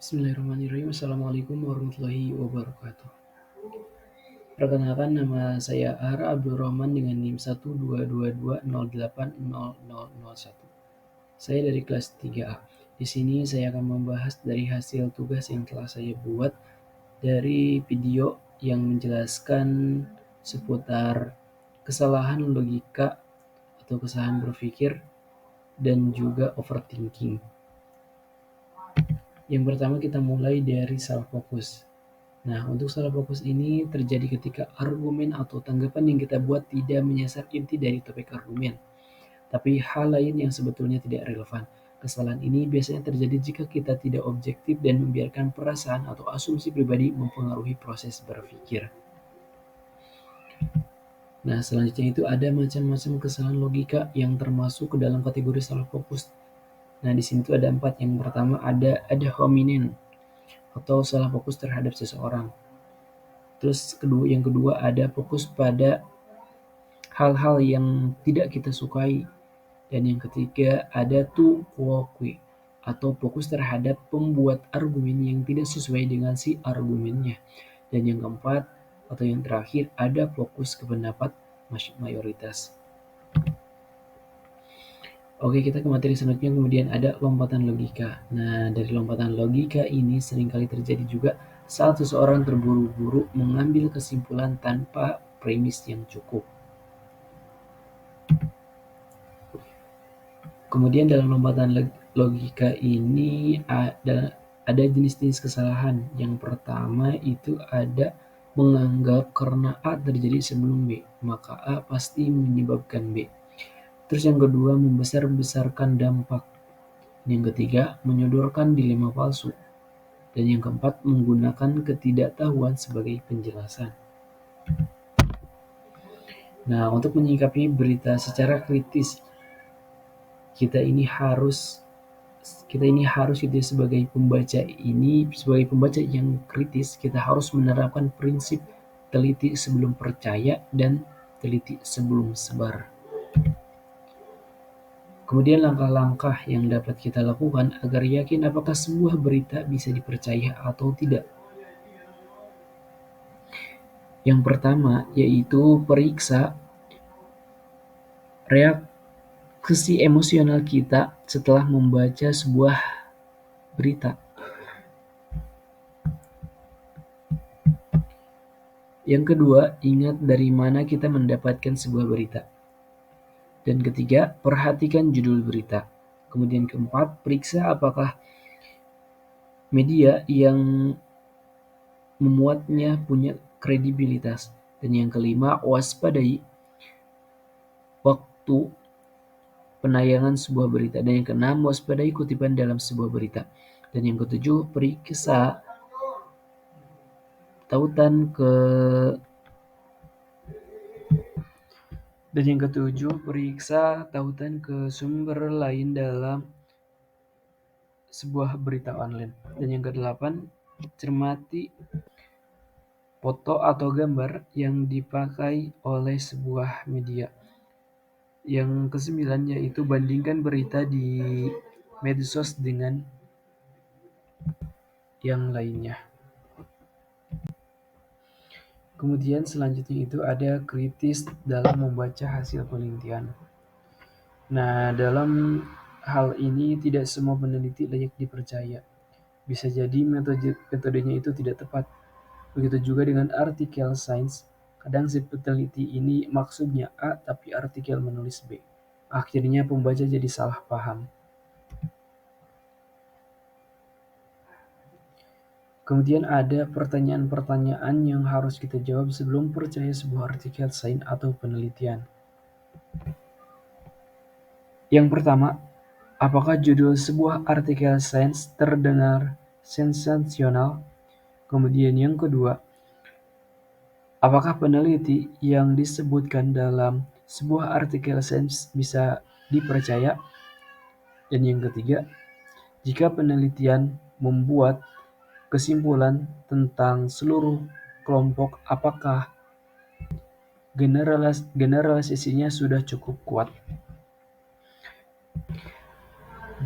Bismillahirrahmanirrahim. Assalamualaikum warahmatullahi wabarakatuh. Perkenalkan, nama saya Ara Abdul Rahman dengan NIM 12220808001. Saya dari kelas 3A. Di sini saya akan membahas dari hasil tugas yang telah saya buat dari video yang menjelaskan seputar kesalahan logika atau kesalahan berpikir dan juga overthinking. Yang pertama, kita mulai dari salah fokus. Nah, untuk salah fokus ini terjadi ketika argumen atau tanggapan yang kita buat tidak menyasar inti dari topik argumen, tapi hal lain yang sebetulnya tidak relevan. Kesalahan ini biasanya terjadi jika kita tidak objektif dan membiarkan perasaan atau asumsi pribadi mempengaruhi proses berpikir. Nah, selanjutnya itu ada macam-macam kesalahan logika yang termasuk ke dalam kategori salah fokus. Nah, di sini tuh ada 4. Yang pertama ada hominem atau salah fokus terhadap seseorang. Terus yang kedua ada fokus pada hal-hal yang tidak kita sukai. Dan yang ketiga ada tu quoque atau fokus terhadap pembuat argumen yang tidak sesuai dengan si argumennya. Dan yang keempat atau yang terakhir ada fokus ke pendapat mayoritas. Oke, kita ke materi selanjutnya. Kemudian ada lompatan logika. Nah, dari lompatan logika ini seringkali terjadi juga saat seseorang terburu-buru mengambil kesimpulan tanpa premis yang cukup. Kemudian dalam lompatan logika ini ada jenis-jenis kesalahan. Yang pertama itu ada menganggap karena A terjadi sebelum B, maka A pasti menyebabkan B. Terus yang kedua, membesar-besarkan dampak. Yang ketiga, menyodorkan dilema palsu. Dan yang keempat, menggunakan ketidaktahuan sebagai penjelasan. Nah, untuk menyikapi berita secara kritis, kita ini harus gitu sebagai pembaca yang kritis, kita harus menerapkan prinsip teliti sebelum percaya dan teliti sebelum sebar. Kemudian langkah-langkah yang dapat kita lakukan agar yakin apakah sebuah berita bisa dipercaya atau tidak. Yang pertama yaitu periksa reaksi emosional kita setelah membaca sebuah berita. Yang kedua, ingat dari mana kita mendapatkan sebuah berita. Dan ketiga, perhatikan judul berita. Kemudian keempat, periksa apakah media yang memuatnya punya kredibilitas. Dan yang kelima, waspadai waktu penayangan sebuah berita. Dan yang keenam, waspadai kutipan dalam sebuah berita. Dan yang ketujuh, periksa tautan ke sumber lain dalam sebuah berita online. Dan yang kedelapan, cermati foto atau gambar yang dipakai oleh sebuah media. Yang kesembilan yaitu bandingkan berita di medsos dengan yang lainnya. Kemudian selanjutnya itu ada kritis dalam membaca hasil penelitian. Nah, dalam hal ini tidak semua peneliti layak dipercaya. Bisa jadi metodenya itu tidak tepat. Begitu juga dengan artikel sains. Kadang si peneliti ini maksudnya A tapi artikel menulis B. Akhirnya pembaca jadi salah paham. Kemudian ada pertanyaan-pertanyaan yang harus kita jawab sebelum percaya sebuah artikel sains atau penelitian. Yang pertama, apakah judul sebuah artikel sains terdengar sensasional? Kemudian yang kedua, apakah peneliti yang disebutkan dalam sebuah artikel sains bisa dipercaya? Dan yang ketiga, jika penelitian membuat kesimpulan tentang seluruh kelompok, apakah generalisasinya sudah cukup kuat?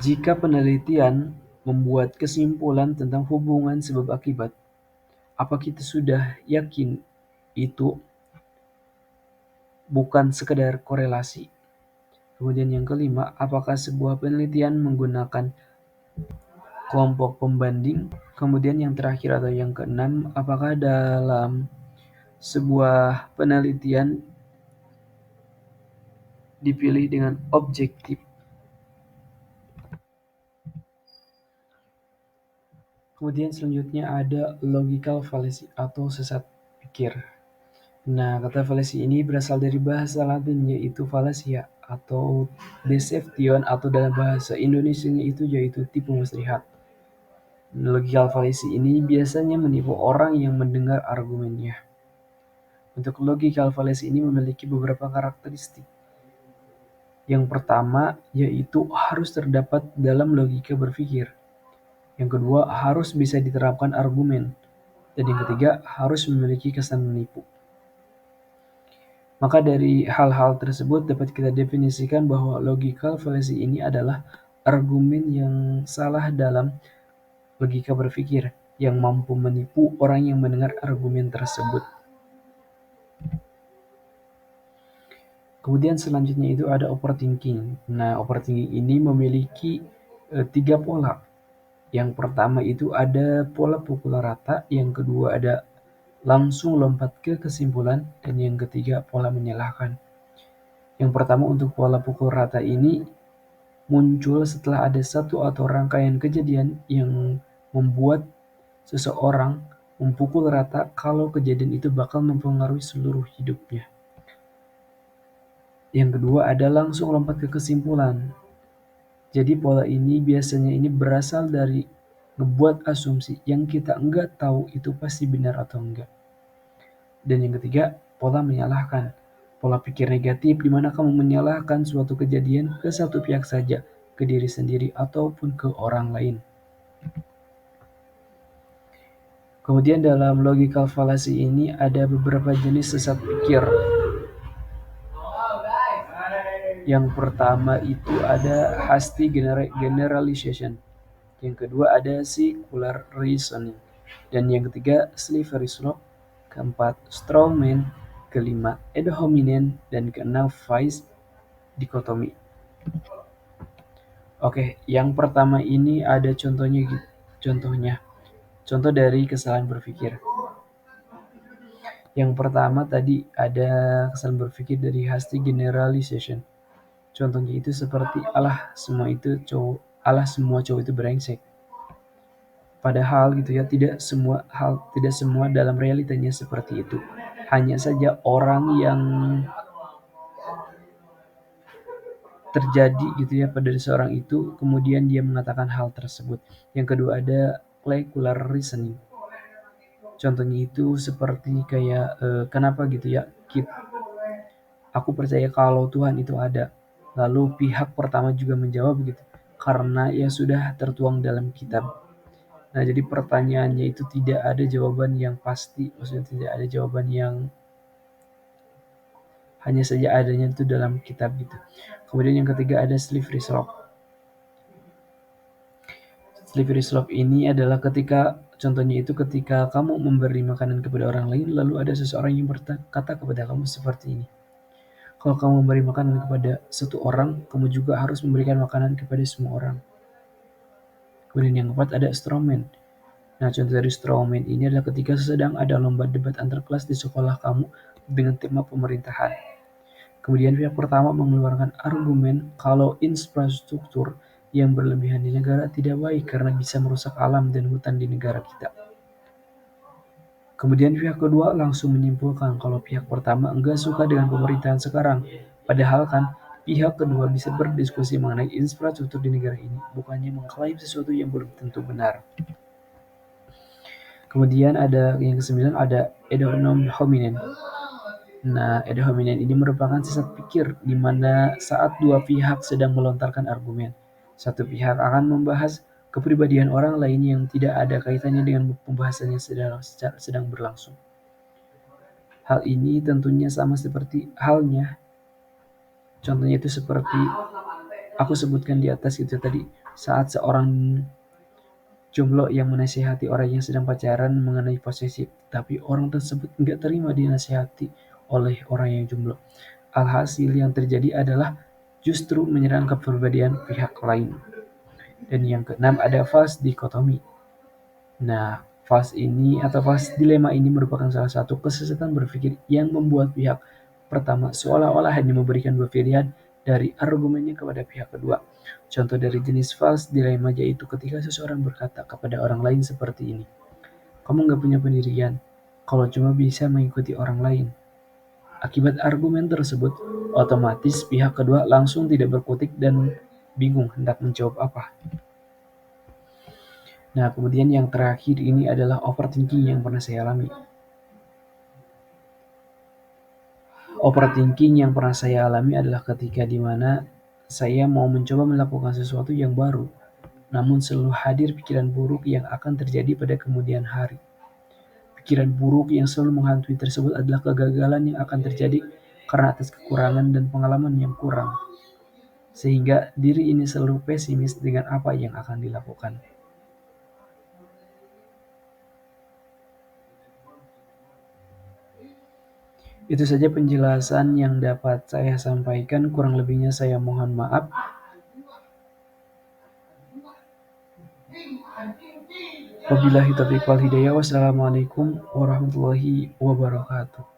Jika penelitian membuat kesimpulan tentang hubungan sebab akibat, apa kita sudah yakin itu bukan sekedar korelasi? Kemudian yang kelima, apakah sebuah penelitian menggunakan kelompok pembanding? Kemudian yang terakhir atau yang keenam, apakah dalam sebuah penelitian dipilih dengan objektif? Kemudian selanjutnya ada logical fallacy atau sesat pikir. Nah, kata fallacy ini berasal dari bahasa Latin yaitu fallacia atau deception, atau dalam bahasa Indonesianya itu yaitu tipu muslihat. Logical fallacy ini biasanya menipu orang yang mendengar argumennya. Untuk logical fallacy ini memiliki beberapa karakteristik. Yang pertama yaitu harus terdapat dalam logika berpikir. Yang kedua harus bisa diterapkan argumen. Dan yang ketiga harus memiliki kesan menipu. Maka dari hal-hal tersebut dapat kita definisikan bahwa logical fallacy ini adalah argumen yang salah dalam logika berpikir yang mampu menipu orang yang mendengar argumen tersebut. Kemudian selanjutnya itu ada overthinking. Nah, overthinking ini memiliki 3 pola. Yang pertama itu ada pola pukul rata, yang kedua ada langsung lompat ke kesimpulan, dan yang ketiga pola menyalahkan. Yang pertama untuk pola pukul rata ini muncul setelah ada satu atau rangkaian kejadian yang membuat seseorang memukul rata kalau kejadian itu bakal mempengaruhi seluruh hidupnya. Yang kedua ada langsung lompat ke kesimpulan. Jadi pola ini biasanya ini berasal dari ngebuat asumsi yang kita enggak tahu itu pasti benar atau enggak. Dan yang ketiga, pola menyalahkan. Pola pikir negatif di mana kamu menyalahkan suatu kejadian ke satu pihak saja, ke diri sendiri ataupun ke orang lain. Kemudian dalam logical fallacy ini ada beberapa jenis sesat pikir. Yang pertama itu ada hasty generalization. Yang kedua ada circular reasoning. Dan yang ketiga slippery slope. Keempat straw man. Kelima ad hominem. Dan keenam vice dikotomi. Oke, yang pertama ini ada contohnya. Contoh dari kesalahan berpikir. Yang pertama tadi ada kesalahan berpikir dari hasty generalization. Contohnya itu seperti alah semua cowok itu brengsek. Padahal gitu ya, tidak semua dalam realitanya seperti itu. Hanya saja orang yang terjadi gitu ya pada seorang itu kemudian dia mengatakan hal tersebut. Yang kedua ada circular reasoning. Contohnya itu seperti kayak kenapa gitu ya, aku percaya kalau Tuhan itu ada. Lalu pihak pertama juga menjawab begitu, karena ya sudah tertuang dalam kitab. Nah, jadi pertanyaannya itu tidak ada jawaban yang pasti, maksudnya tidak ada jawaban yang hanya saja adanya itu dalam kitab gitu. Kemudian yang ketiga ada slippery slope. Slippery slope ini adalah contohnya itu ketika kamu memberi makanan kepada orang lain, lalu ada seseorang yang berkata kepada kamu seperti ini. Kalau kamu memberi makanan kepada satu orang, kamu juga harus memberikan makanan kepada semua orang. Kemudian yang keempat ada straw man. Nah, contoh dari straw man ini adalah ketika sedang ada lomba debat antar kelas di sekolah kamu dengan tema pemerintahan. Kemudian pihak pertama mengeluarkan argumen kalau infrastruktur yang berlebihan di negara tidak baik karena bisa merusak alam dan hutan di negara kita. Kemudian pihak kedua langsung menyimpulkan kalau pihak pertama enggak suka dengan pemerintahan sekarang. Padahal kan pihak kedua bisa berdiskusi mengenai infrastruktur di negara ini, bukannya mengklaim sesuatu yang belum tentu benar. Kemudian ada yang kesembilan ada ad hominem. Nah, ad hominem ini merupakan sesat pikir di mana saat dua pihak sedang melontarkan argumen, satu pihak akan membahas kepribadian orang lain yang tidak ada kaitannya dengan pembahasan yang sedang berlangsung. Hal ini tentunya sama seperti halnya, contohnya itu seperti aku sebutkan di atas itu tadi, saat seorang jomblo yang menasihati orang yang sedang pacaran mengenai posesif, tapi orang tersebut nggak terima dinasihati oleh orang yang jomblo. Alhasil yang terjadi adalah justru menyerang kepribadian pihak lain. Dan yang keenam ada false dikotomi. Nah, false dilema ini merupakan salah satu kesesatan berpikir yang membuat pihak pertama seolah-olah hanya memberikan dua pilihan dari argumennya kepada pihak kedua. Contoh dari jenis false dilema yaitu ketika seseorang berkata kepada orang lain seperti ini, kamu nggak punya pendirian, kalau cuma bisa mengikuti orang lain. Akibat argumen tersebut, otomatis pihak kedua langsung tidak berkutik dan bingung hendak menjawab apa. Nah, kemudian yang terakhir ini adalah overthinking yang pernah saya alami. Overthinking yang pernah saya alami adalah ketika di mana saya mau mencoba melakukan sesuatu yang baru, namun selalu hadir pikiran buruk yang akan terjadi pada kemudian hari. Pikiran buruk yang selalu menghantui tersebut adalah kegagalan yang akan terjadi karena atas kekurangan dan pengalaman yang kurang. Sehingga diri ini selalu pesimis dengan apa yang akan dilakukan. Itu saja penjelasan yang dapat saya sampaikan, kurang lebihnya saya mohon maaf. Wabillahi taufiq wal hidayah. Wassalamualaikum warahmatullahi wabarakatuh.